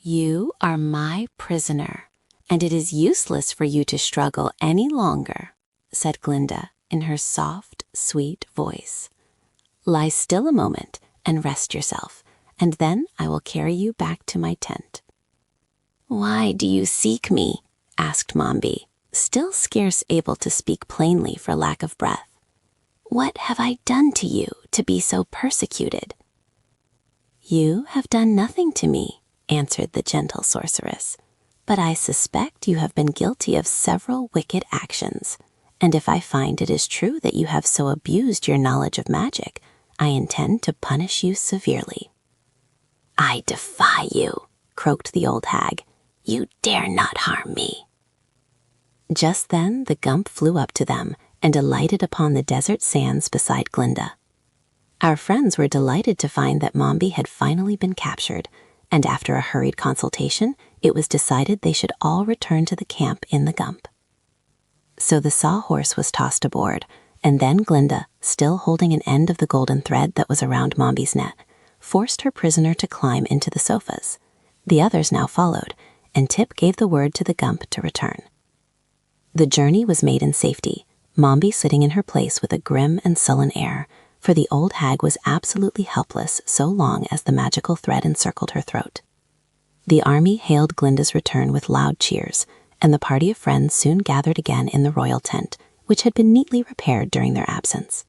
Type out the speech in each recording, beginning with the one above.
You are my prisoner, and it is useless for you to struggle any longer, said Glinda in her soft, sweet voice. Lie still a moment and rest yourself, and then I will carry you back to my tent. Why do you seek me? Asked Mombi, still scarce able to speak plainly for lack of breath. What have I done to you to be so persecuted? You have done nothing to me, answered the gentle sorceress, but I suspect you have been guilty of several wicked actions, and if I find it is true that you have so abused your knowledge of magic, I intend to punish you severely. I defy you, croaked the old hag. You dare not harm me. Just then the gump flew up to them and alighted upon the desert sands beside Glinda. Our friends were delighted to find that Mombi had finally been captured, and after a hurried consultation, it was decided they should all return to the camp in the gump. So the sawhorse was tossed aboard, and then Glinda, still holding an end of the golden thread that was around Mombi's net, forced her prisoner to climb into the sofas. The others now followed, and Tip gave the word to the gump to return. The journey was made in safety, Mombi sitting in her place with a grim and sullen air, for the old hag was absolutely helpless so long as the magical thread encircled her throat. The army hailed Glinda's return with loud cheers, and the party of friends soon gathered again in the royal tent, which had been neatly repaired during their absence.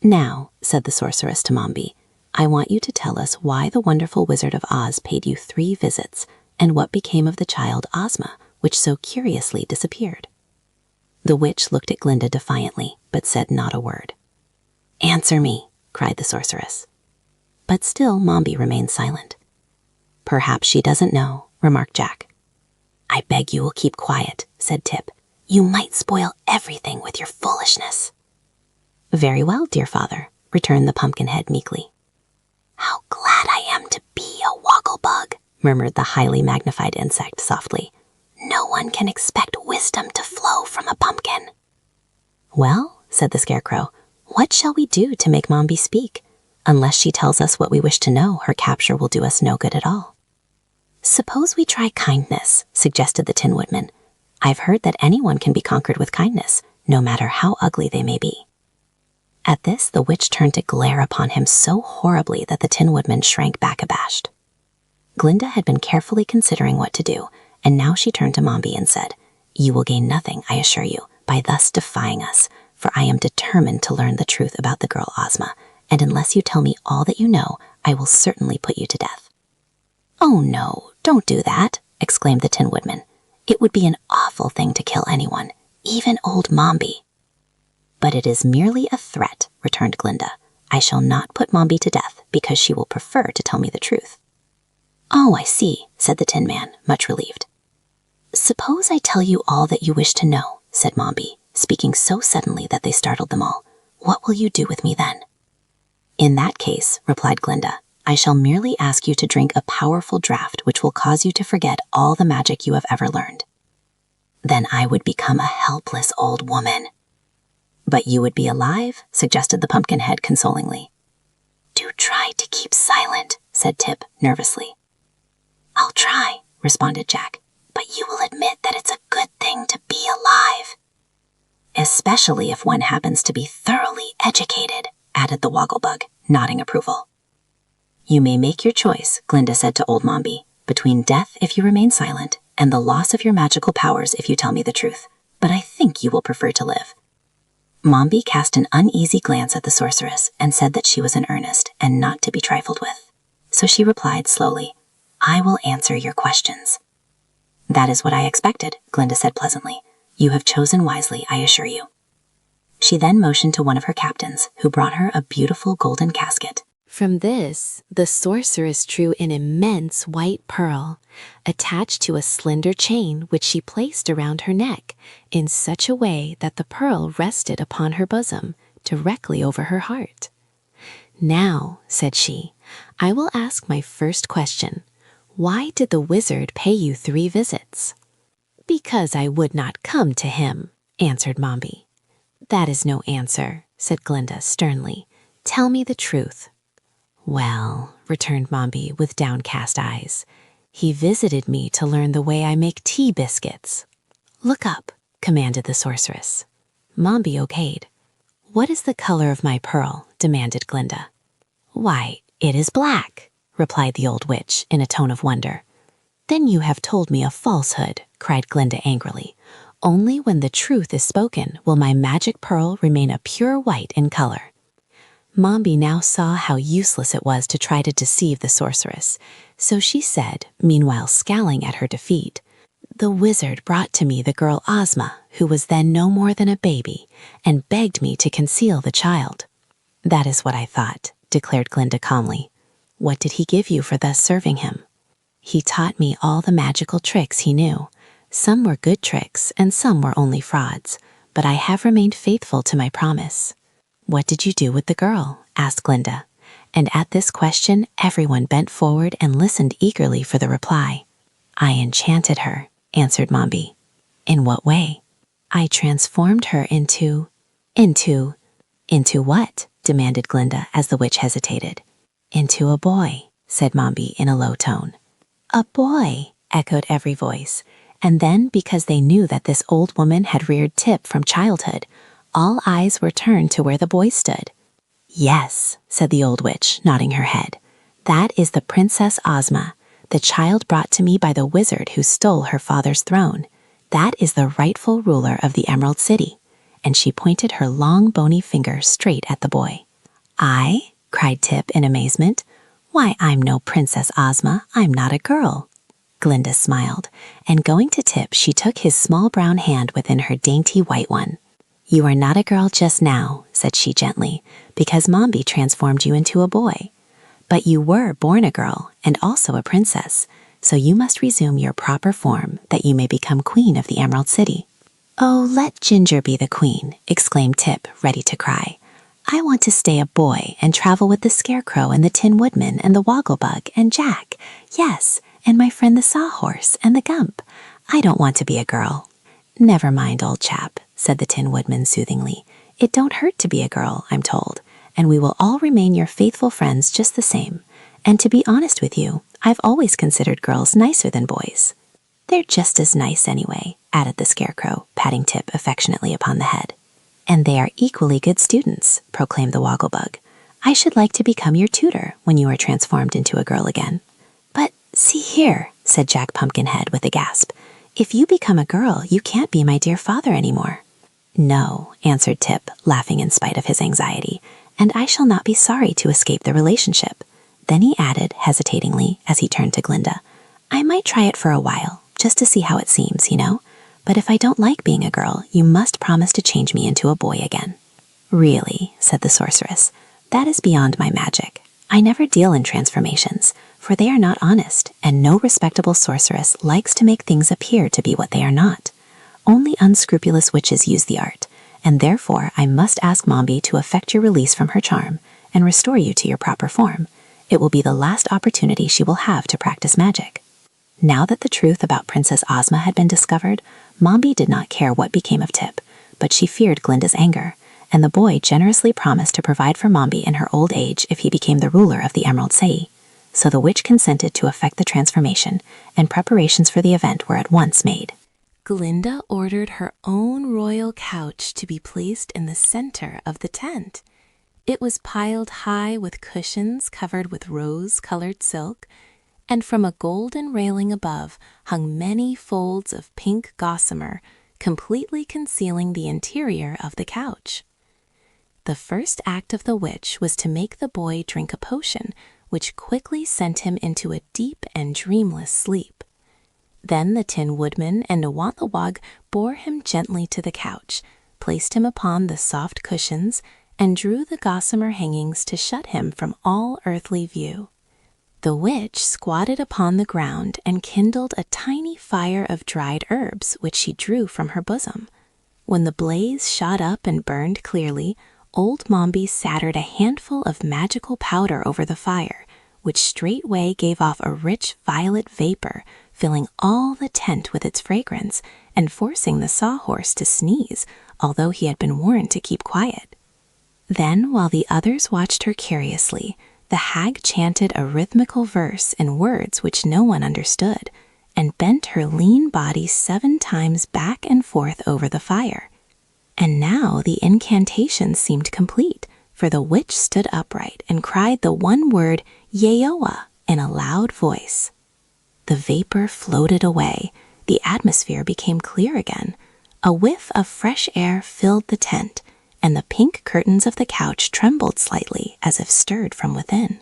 Now, said the sorceress to Mombi, I want you to tell us why the wonderful Wizard of Oz paid you 3 visits, and what became of the child Ozma, which so curiously disappeared. The witch looked at Glinda defiantly, but said not a word. Answer me, cried the sorceress. But still Mombi remained silent. Perhaps she doesn't know, remarked Jack. I beg you will keep quiet, said Tip. You might spoil everything with your foolishness. Very well, dear father, returned the Pumpkinhead meekly. How glad I am to be a wogglebug, murmured the highly magnified insect softly. No one can expect wisdom to flow from a pumpkin. Well, said the Scarecrow, what shall we do to make Mombi speak? Unless she tells us what we wish to know, her capture will do us no good at all. Suppose we try kindness, suggested the Tin Woodman. I've heard that anyone can be conquered with kindness, no matter how ugly they may be. At this, the witch turned to glare upon him so horribly that the Tin Woodman shrank back abashed. Glinda had been carefully considering what to do, and now she turned to Mombi and said, You will gain nothing, I assure you, by thus defying us, for I am determined to learn the truth about the girl Ozma, and unless you tell me all that you know, I will certainly put you to death. Oh no, don't do that, exclaimed the Tin Woodman. It would be an awful thing to kill anyone, even old Mombi. But it is merely a threat, returned Glinda. I shall not put Mombi to death because she will prefer to tell me the truth. Oh, I see, said the Tin Man, much relieved. Suppose I tell you all that you wish to know, said Mombi, speaking so suddenly that they startled them all. What will you do with me then? In that case, replied Glinda, I shall merely ask you to drink a powerful draught which will cause you to forget all the magic you have ever learned. Then I would become a helpless old woman. But you would be alive, suggested the Pumpkinhead consolingly. Do try to keep silent, said Tip nervously. I'll try, responded Jack, but you will admit that it's a good thing to be alive. Especially if one happens to be thoroughly educated, added the Wogglebug, nodding approval. You may make your choice, Glinda said to old Mombi, between death if you remain silent and the loss of your magical powers if you tell me the truth, but I think you will prefer to live. Mombi cast an uneasy glance at the sorceress and said that she was in earnest and not to be trifled with. So she replied slowly, I will answer your questions. That is what I expected, Glinda said pleasantly. You have chosen wisely, I assure you. She then motioned to one of her captains, who brought her a beautiful golden casket. From this, the sorceress drew an immense white pearl, attached to a slender chain which she placed around her neck in such a way that the pearl rested upon her bosom, directly over her heart. Now, said she, I will ask my first question. Why did the wizard pay you 3 visits? Because I would not come to him, answered Mombi. That is no answer, said Glinda sternly. Tell me the truth. Well, returned Mombi with downcast eyes, He visited me to learn the way I make tea biscuits. Look up, commanded the sorceress. Mombi okayed. What is the color of my pearl? Demanded Glinda. Why, it is black, replied the old witch in a tone of wonder. Then you have told me a falsehood, cried Glinda angrily. Only when the truth is spoken will my magic pearl remain a pure white in color. Mombi now saw how useless it was to try to deceive the sorceress, so she said, meanwhile scowling at her defeat, The wizard brought to me the girl Ozma, who was then no more than a baby, and begged me to conceal the child. That is what I thought, declared Glinda calmly. What did he give you for thus serving him? He taught me all the magical tricks he knew. Some were good tricks, and some were only frauds, but I have remained faithful to my promise. What did you do with the girl? Asked Glinda, and at this question everyone bent forward and listened eagerly for the reply. I enchanted her, answered Mombi. In what way? I transformed her into what? Demanded Glinda as the witch hesitated. Into a boy, said Mombi in a low tone. A boy, echoed every voice, and then because they knew that this old woman had reared Tip from childhood, all eyes were turned to where the boy stood. Yes, said the old witch, nodding her head. That is the Princess Ozma, the child brought to me by the wizard who stole her father's throne. That is the rightful ruler of the Emerald City. And she pointed her long bony finger straight at the boy. I? Cried Tip in amazement. Why, I'm no Princess Ozma. I'm not a girl. Glinda smiled, and going to Tip, she took his small brown hand within her dainty white one. You are not a girl just now, said she gently, because Mombi transformed you into a boy. But you were born a girl and also a princess, so you must resume your proper form that you may become queen of the Emerald City. Oh, let Ginger be the queen, exclaimed Tip, ready to cry. I want to stay a boy and travel with the Scarecrow and the Tin Woodman and the Wogglebug and Jack. Yes, and my friend the Sawhorse and the Gump. I don't want to be a girl. Never mind, old chap, said the Tin Woodman soothingly. It don't hurt to be a girl, I'm told, and we will all remain your faithful friends just the same. And to be honest with you, I've always considered girls nicer than boys. They're just as nice anyway, added the Scarecrow, patting Tip affectionately upon the head. And they are equally good students, proclaimed the Wogglebug. I should like to become your tutor when you are transformed into a girl again. But see here, said Jack Pumpkinhead with a gasp. If you become a girl, you can't be my dear father anymore. No, answered Tip, laughing in spite of his anxiety, and I shall not be sorry to escape the relationship. Then he added, hesitatingly, as he turned to Glinda, I might try it for a while, just to see how it seems, you know. But if I don't like being a girl, you must promise to change me into a boy again. Really, said the sorceress, that is beyond my magic. I never deal in transformations, for they are not honest, and no respectable sorceress likes to make things appear to be what they are not. Only unscrupulous witches use the art, and therefore I must ask Mombi to effect your release from her charm and restore you to your proper form. It will be the last opportunity she will have to practice magic. Now that the truth about Princess Ozma had been discovered, Mombi did not care what became of Tip, but she feared Glinda's anger, and the boy generously promised to provide for Mombi in her old age if he became the ruler of the Emerald City. So the witch consented to effect the transformation, and preparations for the event were at once made. Glinda ordered her own royal couch to be placed in the center of the tent. It was piled high with cushions covered with rose-colored silk, and from a golden railing above hung many folds of pink gossamer, completely concealing the interior of the couch. The first act of the witch was to make the boy drink a potion, which quickly sent him into a deep and dreamless sleep. Then the Tin Woodman and Nawantawag bore him gently to the couch, placed him upon the soft cushions, and drew the gossamer hangings to shut him from all earthly view. The witch squatted upon the ground and kindled a tiny fire of dried herbs which she drew from her bosom. When the blaze shot up and burned clearly, old Mombi scattered a handful of magical powder over the fire, which straightway gave off a rich violet vapor, filling all the tent with its fragrance and forcing the Sawhorse to sneeze, although he had been warned to keep quiet. Then, while the others watched her curiously, The hag chanted a rhythmical verse in words which no one understood, and bent her lean body 7 times back and forth over the fire. And now the incantation seemed complete, for the witch stood upright and cried the one word, Yeoa, in a loud voice. The vapor floated away. The atmosphere became clear again. A whiff of fresh air filled the tent, and the pink curtains of the couch trembled slightly as if stirred from within.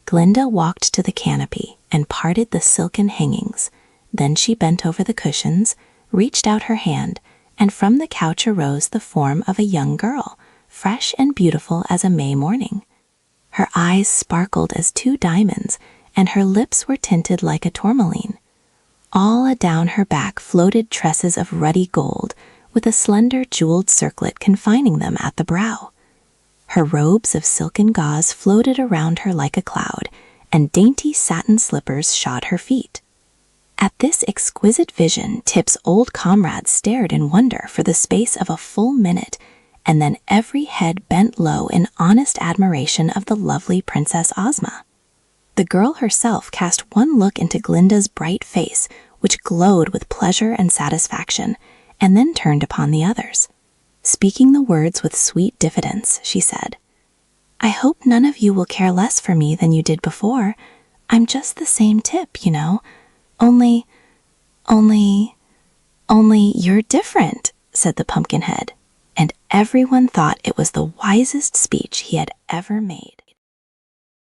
Glinda walked to the canopy and parted the silken hangings. Then she bent over the cushions, reached out her hand, and from the couch arose the form of a young girl, fresh and beautiful as a May morning. Her eyes sparkled as 2 diamonds, and her lips were tinted like a tourmaline. All adown her back floated tresses of ruddy gold, with a slender jeweled circlet confining them at the brow. Her robes of silken gauze floated around her like a cloud, and dainty satin slippers shod her feet. At this exquisite vision, Tip's old comrades stared in wonder for the space of a full minute, and then every head bent low in honest admiration of the lovely Princess Ozma. The girl herself cast one look into Glinda's bright face, which glowed with pleasure and satisfaction, and then turned upon the others. Speaking the words with sweet diffidence, she said, "I hope none of you will care less for me than you did before. I'm just the same Tip, you know. Only you're different," said the Pumpkinhead, and everyone thought it was the wisest speech he had ever made.